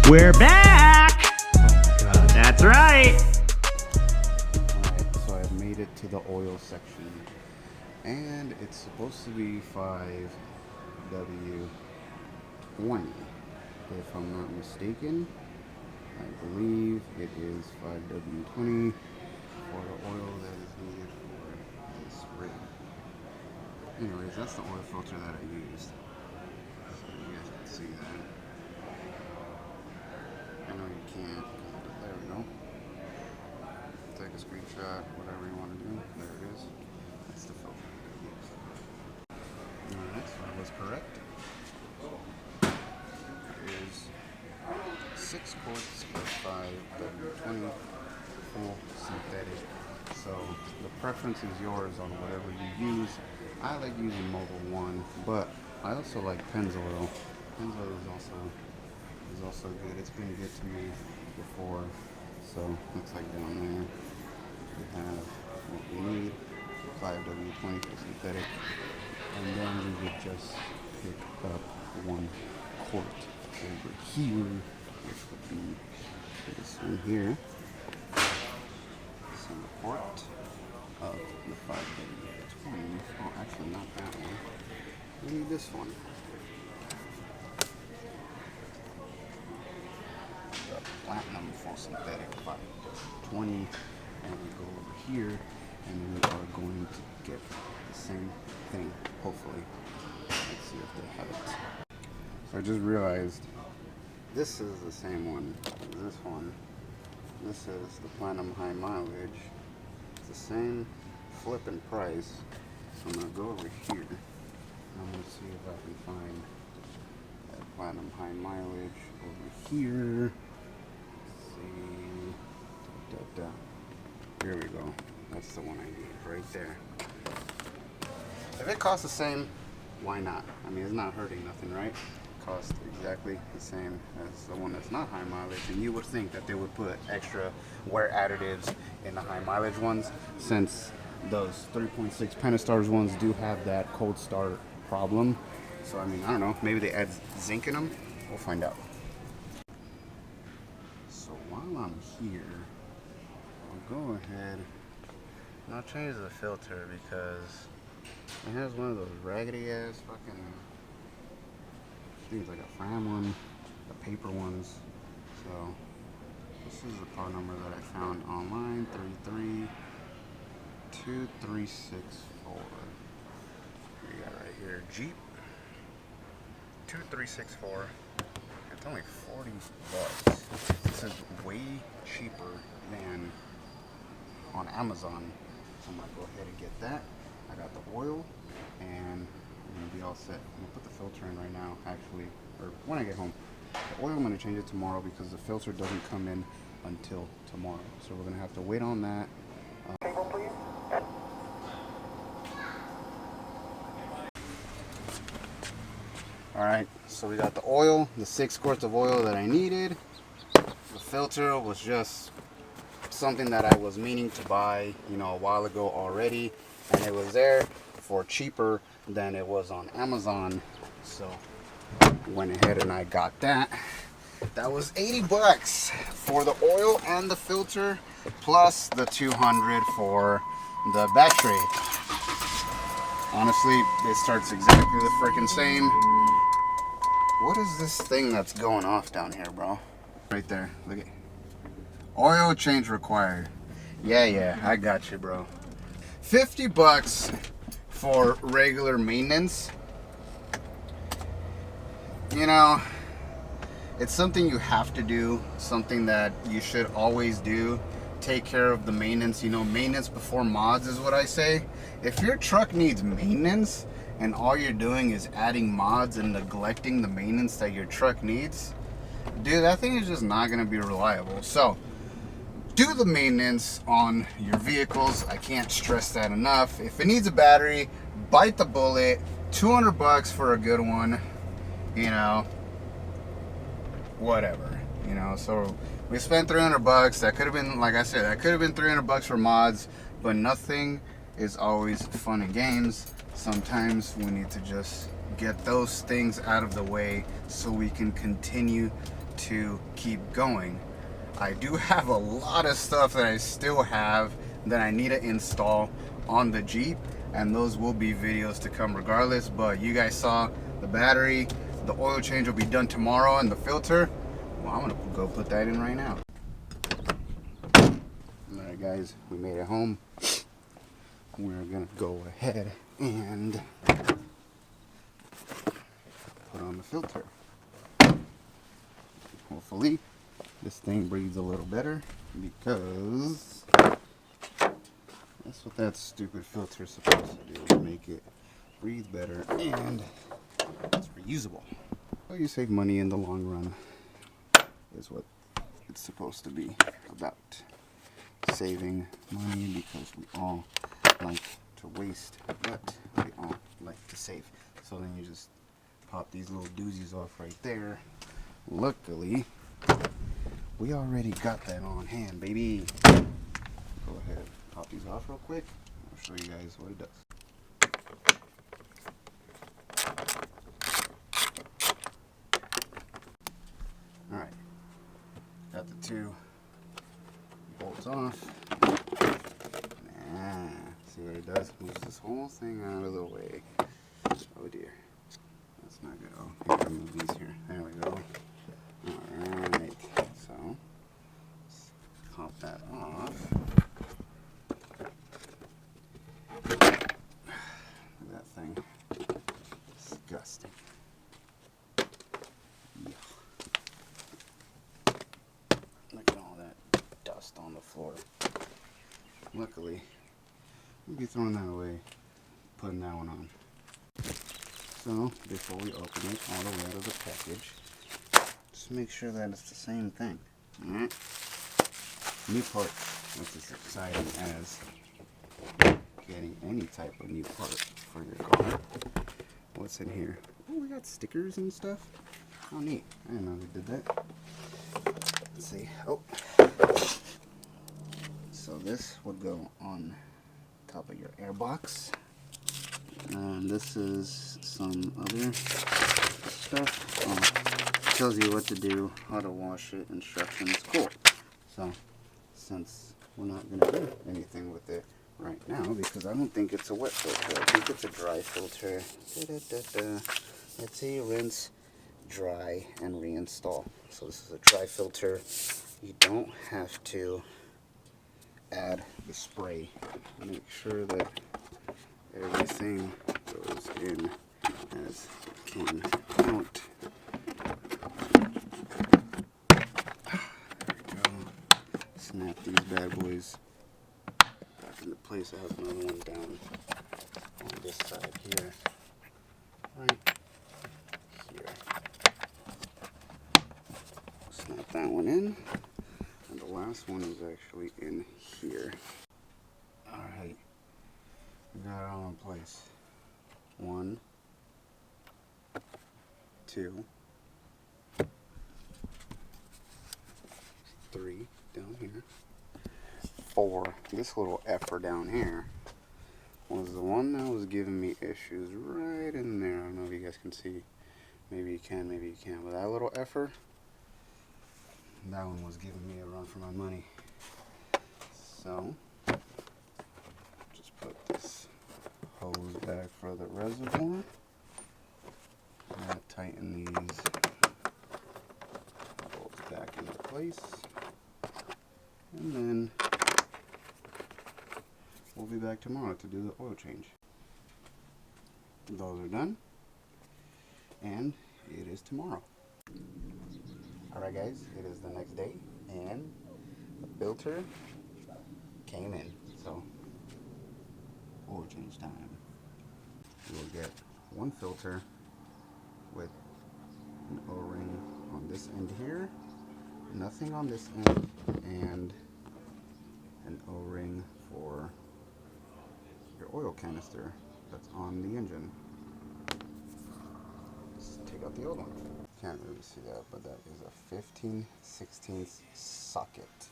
We're back! That's right! Alright, so I've made it to the oil section. And it's supposed to be 5W20. If I'm not mistaken, I believe it is 5W20 for the oil that is needed for this rig. Anyways, that's the oil filter that I used. So you guys can see that. I know you can't. There we go. Take a screenshot, whatever you want to do. There it is. That's the filter that I used. Alright, so I was correct. It is 6 quarts of 5W20 full synthetic. So the preference is yours on whatever you use. I like using Mobil 1, but I also like Pennzoil. Pennzoil is also good. It's been good to me before. So looks like down there we have what we need, 5W20 for synthetic, and then we would just pick up 1 quart over here, which would be this one here. So a quart of the 5W20. Oh, actually not that one. We need this one. The platinum full synthetic 5W20, and we go over here, and we are going to get the same thing, hopefully. Let's see if they have it. So I just realized this is the same one as this one. This is the platinum high mileage. It's the same flipping price. So I'm going to go over here, and I'm going to see if I can find that platinum high mileage over here. Here we go. That's the one I need right there. If it costs the same, why not? I mean, it's not hurting nothing, right? It costs exactly the same as the one that's not high mileage, and you would think that they would put extra wear additives in the high mileage ones, since those 3.6 Pentastars ones do have that cold start problem. So I mean, I don't know, maybe they add zinc in them. We'll find out. So while I'm here, I'll go ahead and I'll change the filter because it has one of those raggedy ass fucking things, like a Fram one, the paper ones. So this is the part number that I found online, 332364. We got right here, Jeep 2364. It's only $40. This is way cheaper than on Amazon. So I'm gonna go ahead and get that. I got the oil, and I'm gonna be all set. I'm gonna put the filter in right now, actually, or when I get home. The oil, I'm gonna change it tomorrow because the filter doesn't come in until tomorrow. So we're gonna have to wait on that. Alright, so we got the oil, the 6 quarts of oil that I needed. The filter was just something that I was meaning to buy, you know, a while ago already, and it was there for cheaper than it was on Amazon. So went ahead and I got that. That was $80 for the oil and the filter, plus the $200 for the battery. Honestly, it starts exactly the freaking same. What is this thing that's going off down here, bro? Right there, look at oil change required. Yeah, I got you, bro. $50 for regular maintenance. You know, it's something you have to do, something that you should always do. Take care of the maintenance. You know, maintenance before mods is what I say. If your truck needs maintenance and all you're doing is adding mods and neglecting the maintenance that your truck needs, dude, that thing is just not going to be reliable. So do the maintenance on your vehicles. I can't stress that enough. If it needs a battery, bite the bullet. $200 for a good one, you know, whatever, you know. So we spent $300. That could have been, like I said, that could have been $300 for mods, but nothing is always fun and games. Sometimes we need to just get those things out of the way so we can continue to keep going. I do have a lot of stuff that I still have that I need to install on the Jeep, and those will be videos to come regardless. But you guys saw the battery, the oil change will be done tomorrow, and the filter, well, I'm gonna go put that in right now. Alright guys, we made it home. We're gonna go ahead and put on the filter. Hopefully this thing breathes a little better, because that's what that stupid filter is supposed to do, to make it breathe better, and it's reusable. So you save money in the long run, is what it's supposed to be about. Saving money, because we all like to waste, but we all like to save. So then you just pop these little doozies off right there. Luckily, we already got that on hand, baby. Go ahead, pop these off real quick. I'll show you guys what it does. Alright, got the two bolts off. See what it does? Moves this whole thing out of the way. Oh dear. That's not good. Oh, here, move these here. There we go. Alright. So, let's pop that off. Look at that thing. Disgusting. Yeah. Look at all that dust on the floor. Luckily, we'll be throwing that away, putting that one on. So, before we open it all the way out of the package, just make sure that it's the same thing. Alright? New part. That's as exciting as getting any type of new part for your car. What's in here? Oh, we got stickers and stuff. Oh, neat. I didn't know they did that. Let's see. Oh. So this would go on top of your air box. And this is some other stuff. Tells you what to do, how to wash it, instructions. Cool. So, since we're not going to do anything with it right now, because I don't think it's a wet filter. I think it's a dry filter. Let's see, rinse, dry, and reinstall. So this is a dry filter. You don't have to add the spray. Make sure that everything goes in as it can out. There we go. Snap these bad boys back into place. I have another one down on this side here. Right here. Snap that one in. And the last one is actually in here. Alright. We got it all in place. 1, 2, 3 down here. 4. This little effer down here was the one that was giving me issues right in there. I don't know if you guys can see. Maybe you can, maybe you can't. But that little effer, that one was giving me a run for my money. So, just put this hose back for the reservoir. And tighten these bolts back into place. And then we'll be back tomorrow to do the oil change. Those are done. And it is tomorrow. Alright guys, it is the next day and the filter came in. So, oil change time. We'll get one filter with an O-ring on this end here, nothing on this end, and an O-ring for your oil canister that's on the engine. Let's take out the old one. Can't really see that, but that is a 15/16 socket.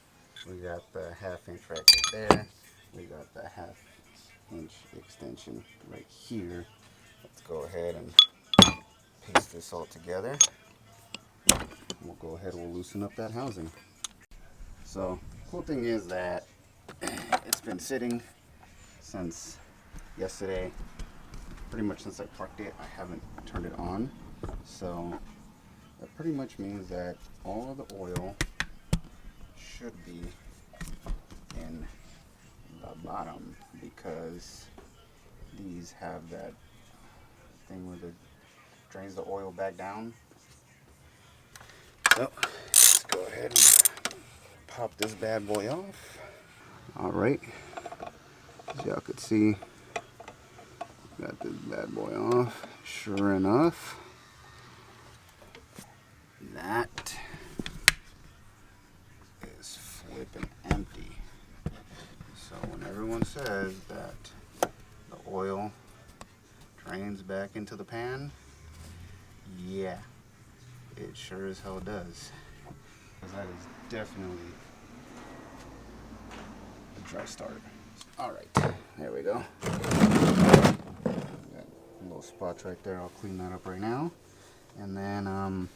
We got the 1/2 inch right there. We got the 1/2 inch extension right here. Let's go ahead and paste this all together. we'll go ahead and we'll loosen up that housing. So cool thing is that it's been sitting since yesterday. Pretty much since I parked it, I haven't turned it on. So that pretty much means that all of the oil should be in the bottom, because these have that thing where it drains the oil back down. So let's go ahead and pop this bad boy off. Alright, as y'all could see, got this bad boy off. Sure enough, that is flipping empty. So when everyone says that the oil drains back into the pan, yeah, it sure as hell does. Because that is definitely a dry start. Alright, there we go. Got little spots right there. I'll clean that up right now. And then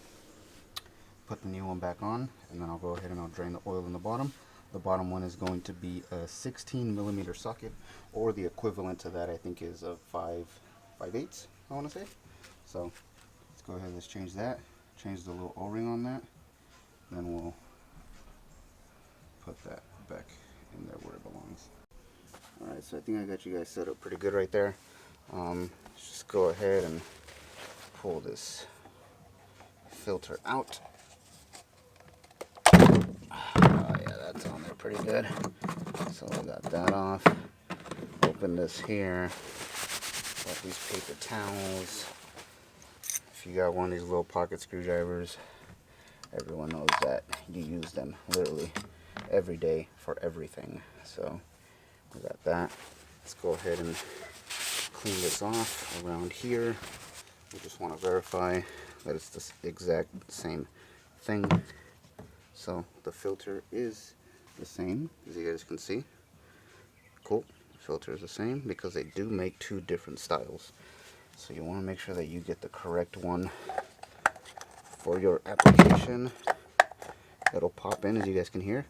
put the new one back on. And then I'll go ahead and I'll drain the oil in the bottom. The bottom one is going to be a 16mm socket, or the equivalent to that I think is a 5/8, I want to say. So let's go ahead and let's change that. Change the little O-ring on that. Then we'll put that back in there where it belongs. Alright, so I think I got you guys set up pretty good right there. Let's just go ahead and pull this filter out. Oh yeah, that's on there pretty good. So I got that off. Open this here. Got these paper towels. If you got one of these little pocket screwdrivers, everyone knows that you use them literally every day for everything. So we got that. Let's go ahead and clean this off around here. We just want to verify that it's the exact same thing. So the filter is the same, as you guys can see. Cool. The filter is the same because they do make two different styles. So you want to make sure that you get the correct one for your application. It'll pop in, as you guys can hear.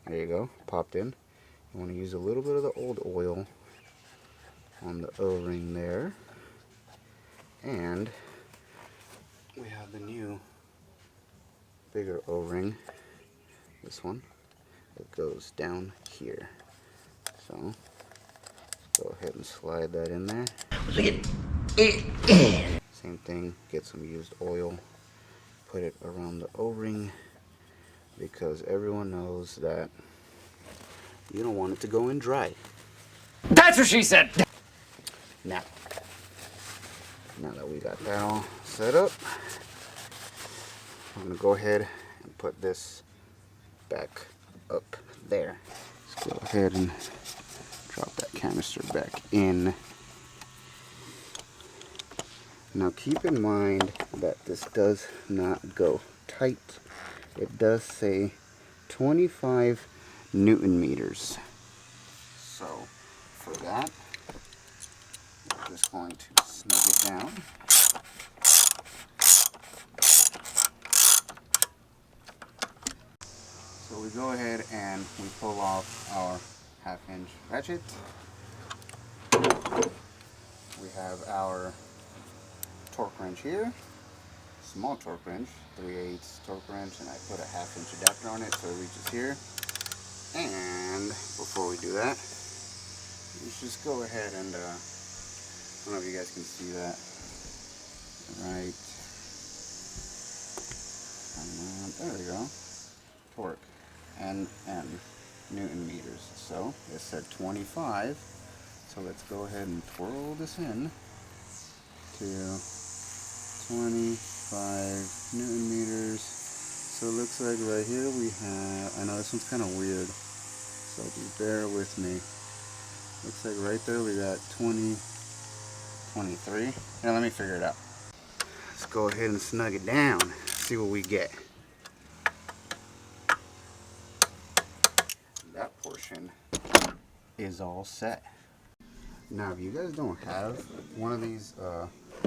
There you go, popped in. You want to use a little bit of the old oil on the O-ring there. And we have the new bigger O-ring, this one, that goes down here. So let's go ahead and slide that in there. Same thing, get some used oil, put it around the O-ring, because everyone knows that you don't want it to go in dry. That's what she said! Now that we got that all set up, I'm going to go ahead and put this back up there. Let's go ahead and drop that canister back in. Now keep in mind that this does not go tight. It does say 25 Newton meters. So for that, we're just going to snug it down. So we go ahead and we pull off our 1/2-inch ratchet. We have our torque wrench here, small torque wrench, 3/8 torque wrench, and I put a 1/2-inch adapter on it so it reaches here. And before we do that, let's just go ahead and I don't know if you guys can see that. Right. And there we go. Torque. NM, Newton meters. So it said 25. So let's go ahead and twirl this in to 25 Newton meters. So it looks like right here we have, I know this one's kind of weird, so just bear with me. Looks like right there we got 20, 23. Now let me figure it out. Let's go ahead and snug it down, see what we get. That portion is all set. Now if you guys don't have one of these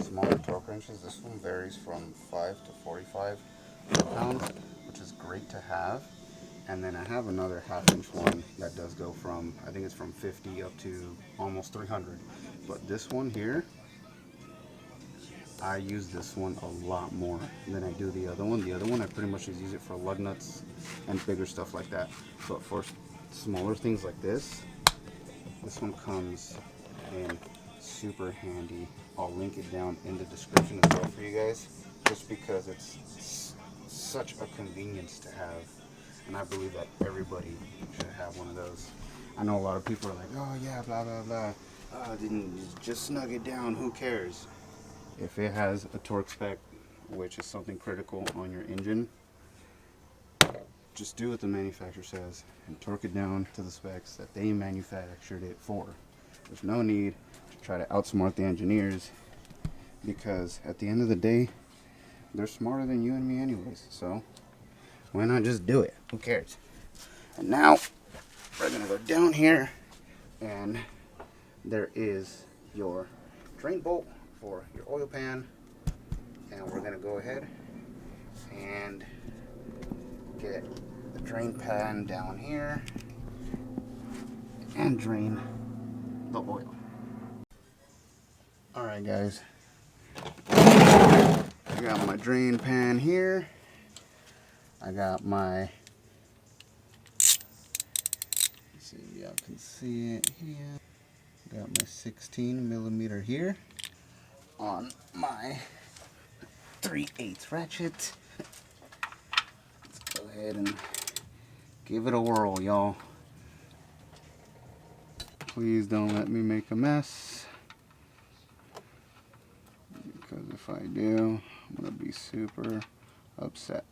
smaller torque wrenches, this one varies from 5 to 45. foot-pounds, which is great to have. And then I have another half-inch one that does go from, I think it's from 50 up to almost 300. But this one here, I use this one a lot more than I do the other one. The other one, I pretty much just use it for lug nuts and bigger stuff like that. But for smaller things like this one comes in super handy. I'll link it down in the description as well for you guys, just because it's such a convenience to have. And I believe that everybody should have one of those. I know a lot of people are like, oh yeah, blah, blah, blah. Didn't just snug it down, who cares? If it has a torque spec, which is something critical on your engine, just do what the manufacturer says and torque it down to the specs that they manufactured it for. There's no need to try to outsmart the engineers, because at the end of the day, they're smarter than you and me anyways. So why not just do it? Who cares? And now we're gonna go down here, and there is your drain bolt for your oil pan, and we're gonna go ahead and get the drain pan down here and drain the oil. Alright guys, I got my drain pan here. I got my, let's see if y'all can see it here. Got my 16mm here on my 3/8 ratchet. Let's go ahead and give it a whirl, y'all. Please don't let me make a mess, because if I do, I'm gonna be super upset.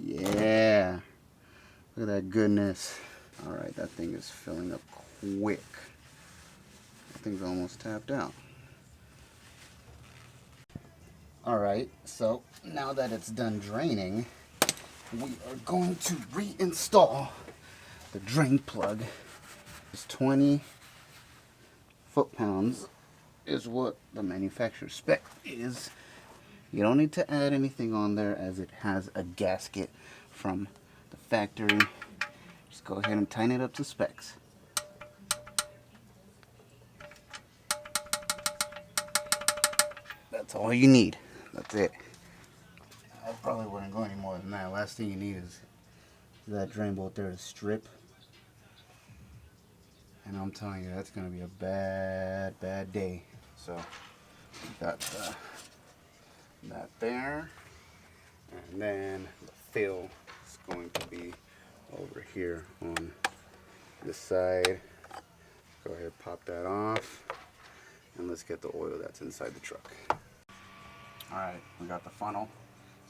Yeah, look at that goodness. All right, that thing is filling up quick. That thing's almost tapped out. All right, so now that it's done draining, we are going to reinstall the drain plug. It's 20 foot-pounds is what the manufacturer spec is. You don't need to add anything on there, as it has a gasket from the factory. Just go ahead and tighten it up to specs. That's all you need. That's it. I probably wouldn't go any more than that. Last thing you need is that drain bolt there to strip. And I'm telling you, that's going to be a bad, bad day. So, got that there. And then the fill is going to be over here on this side. Go ahead, pop that off. And let's get the oil that's inside the truck. Alright, we got the funnel.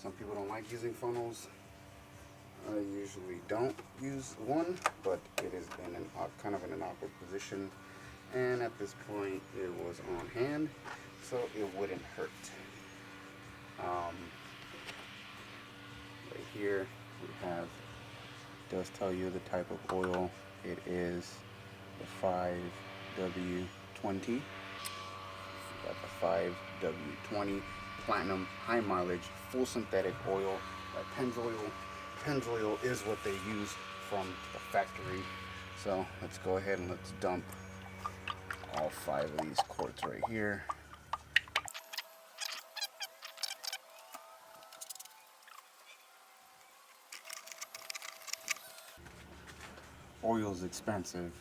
Some people don't like using funnels. I usually don't use one, but it is in an kind of in an awkward position, and at this point it was on hand, so it wouldn't hurt. Right here we have, does tell you the type of oil. It is the 5W20. Got the 5W20 platinum high mileage full synthetic oil by Pennzoil. Pennzoil is what they use from the factory. So let's go ahead and let's dump all 5 of these quarts right here. Oil's expensive,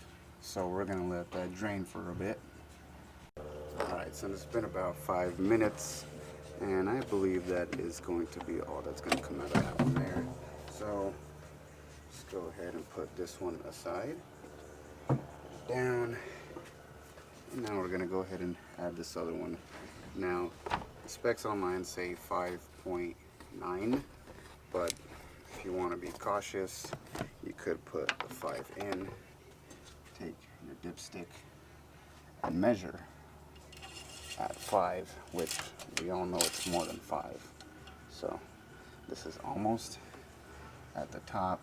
so we're gonna let that drain for a bit. Alright, so it's been about 5 minutes, and I believe that is going to be all that's going to come out of that one there. So let's go ahead and put this one aside, down, and now we're going to go ahead and add this other one. Now the specs online say 5.9, but if you want to be cautious, you could put the 5 in. Take your dipstick and measure at 5, which we all know it's more than 5. So this is almost at the top.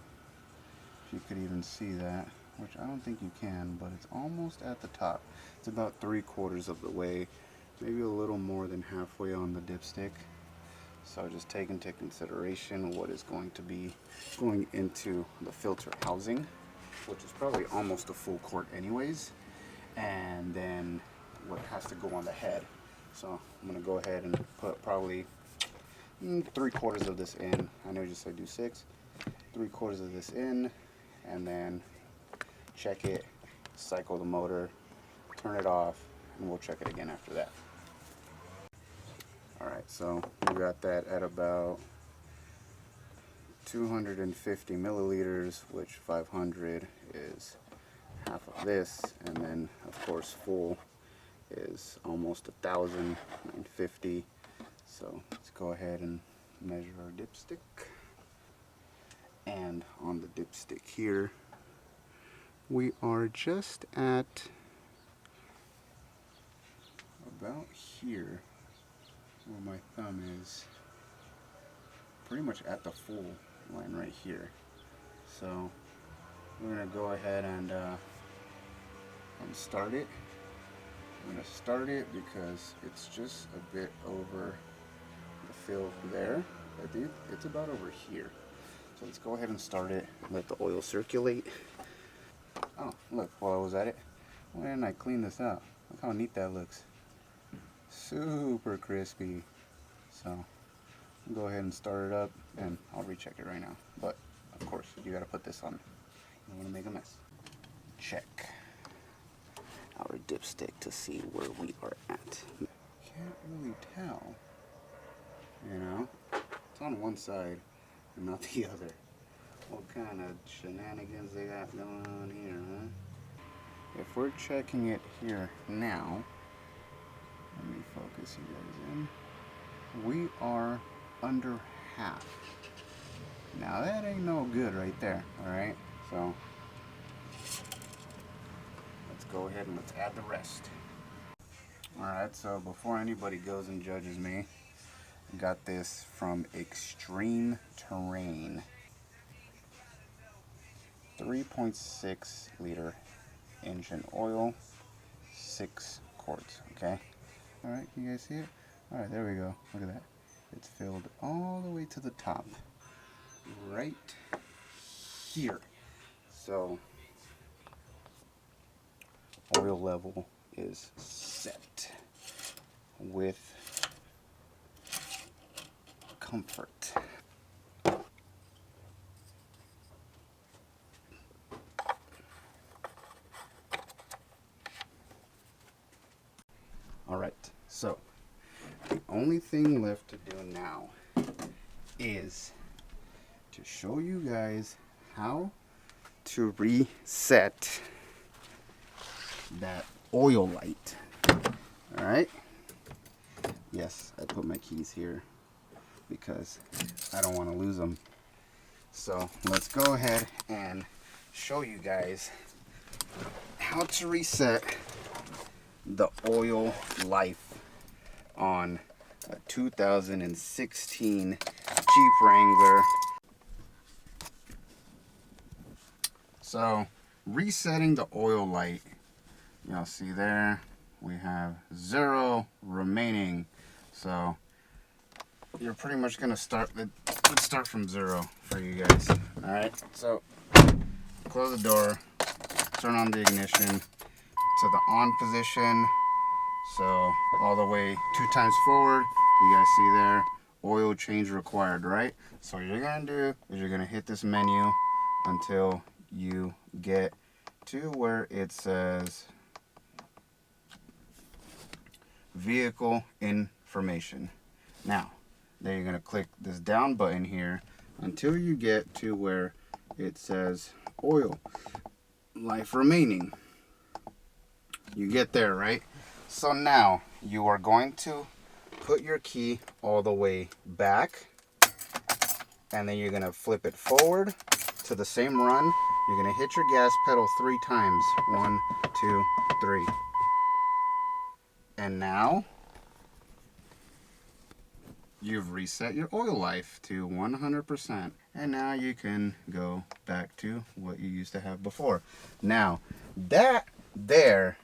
If you could even see that, which I don't think you can, but it's almost at the top. It's about 3/4 of the way, maybe a little more than halfway on the dipstick. So just take into consideration what is going to be going into the filter housing, which is probably almost a full quart anyways, and then what has to go on the head. So I'm going to go ahead and put probably 3/4 of this in. I know you just said do 6. 3/4 of this in, and then check it, cycle the motor, turn it off, and we'll check it again after that. Alright, so we got that at about 250 milliliters, which 500 is half of this, and then of course full is almost 1,050. So let's go ahead and measure our dipstick. And on the dipstick here, we are just at about here where my thumb is, pretty much at the full line right here. So we're going to go ahead and start it. I'm going to start it because it's just a bit over the fill there. I think it's about over here. So let's go ahead and start it, let the oil circulate. Oh, look, while I was at it, why didn't I clean this up? Look how neat that looks. Super crispy. So I'll go ahead and start it up, and I'll recheck it right now. But of course, you gotta put this on. You don't wanna make a mess. Check our dipstick to see where we are at. Can't really tell. You know, it's on one side and not the other. What kind of shenanigans they got going on here, huh? If we're checking it here now, let me focus you guys in. We are under half. Now that ain't no good right there, alright? So let's go ahead and let's add the rest. Alright, so before anybody goes and judges me, I got this from Extreme Terrain. 3.6 liter engine oil, 6 quarts, okay? Alright, you guys see it? Alright, there we go. Look at that. It's filled all the way to the top. Right here. So, oil level is set with comfort. Alright, so the only thing left to do now is to show you guys how to reset that oil light. Alright? Yes, I put my keys here because I don't want to lose them. So let's go ahead and show you guys how to reset the oil life on a 2016 Jeep Wrangler. So resetting the oil light, y'all see there we have 0 remaining. So you're pretty much gonna start, let's start from 0 for you guys. Alright, so close the door, turn on the ignition to the on position, so all the way 2 times forward. You guys see there, oil change required, right? So what you're gonna do is you're gonna hit this menu until you get to where it says vehicle information. Now then you're gonna click this down button here until you get to where it says oil life remaining. You get there, right? So now you are going to put your key all the way back, and then you're going to flip it forward to the same run. You're going to hit your gas pedal 3 times. 1, 2, 3. And now you've reset your oil life to 100%. And now you can go back to what you used to have before. Now, that there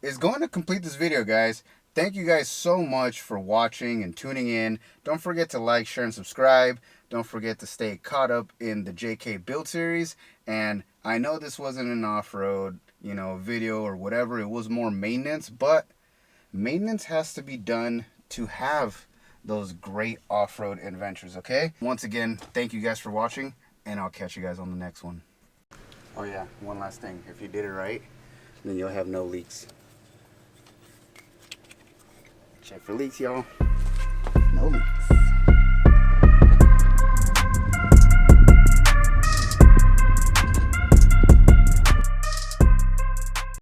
is going to complete this video, guys. Thank you guys so much for watching and tuning in. Don't forget to like, share, and subscribe. Don't forget to stay caught up in the JK build series. And I know this wasn't an off-road, video or whatever. It was more maintenance, but maintenance has to be done to have those great off-road adventures, okay? Once again, thank you guys for watching, and I'll catch you guys on the next one. Oh yeah, one last thing. If you did it right, then you'll have no leaks. Check for leaks, y'all. No leaks.